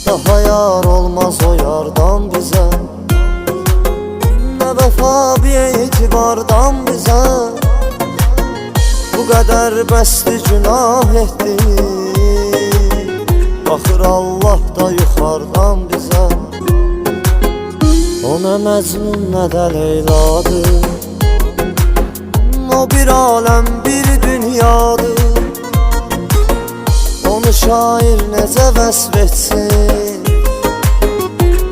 Daha yar olmaz o yardan bize, ne vefa bir etibardan bize. Bu kadar bəsdi günah etdi, baxır Allah da yuxardan bizə. O nə Məcnun, nə də Leyladır, o bir aləm, bir dünyadır. Onu şair necə vəsf etsin,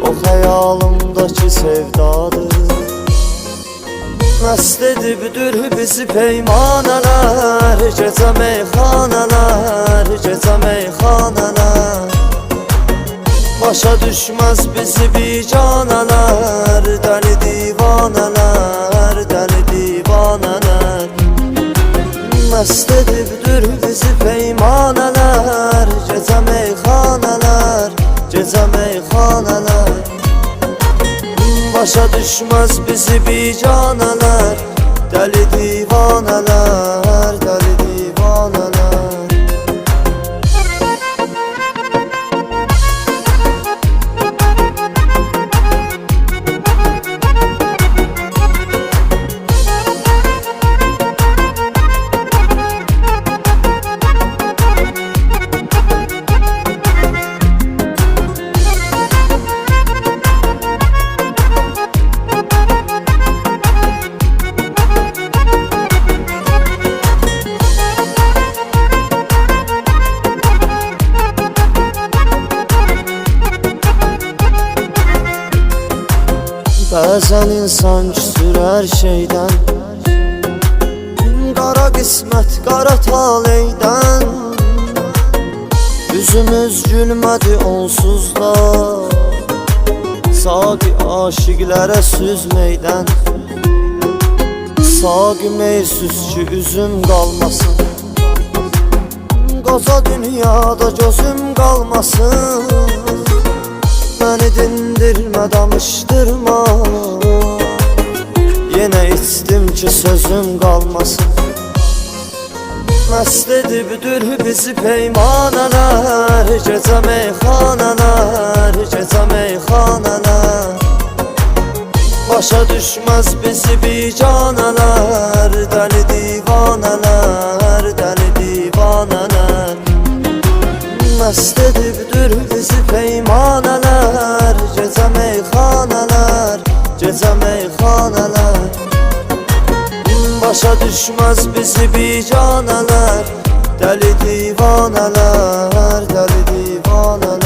o xəyalımdakı sevdadır. Məst edibdir bizi peymanələr, gecə meyxanələr, gecə meyxanələr. Başa düşməz bizi bicanələr, dəli divanələr, dəli divanələr. Məst edibdir bizi peymanələr, gecə meyxanələr, gecə meyxanələr. Başa düşməz bizi bicanələr, dəli divanələr, dəli divanələr. Bəzən insan küsür hər şeydən, qara qismət, qara taleydən. Üzümüz gülmədi onsuz da, saqi aşiqlərə süzməkdən. Saqi meysüz ki üzüm qalmasın, qoca dünyada gözüm qalmasın. Məni dindirmə, danışdırma, yenə içdim ki sözüm qalmasın. Məst edibdir bizi peymanələr, gecə meyxanələr, gecə meyxanələr. Başa düşməz bizi bicanələr, dəli divanələr, dəli divanələr. Məst edibdir bizi peymanələr, gecə meyxanələr, gecə meyxanələr. Başa düşməz bizi bicanələr, dəli divanələr, dəli divanələr.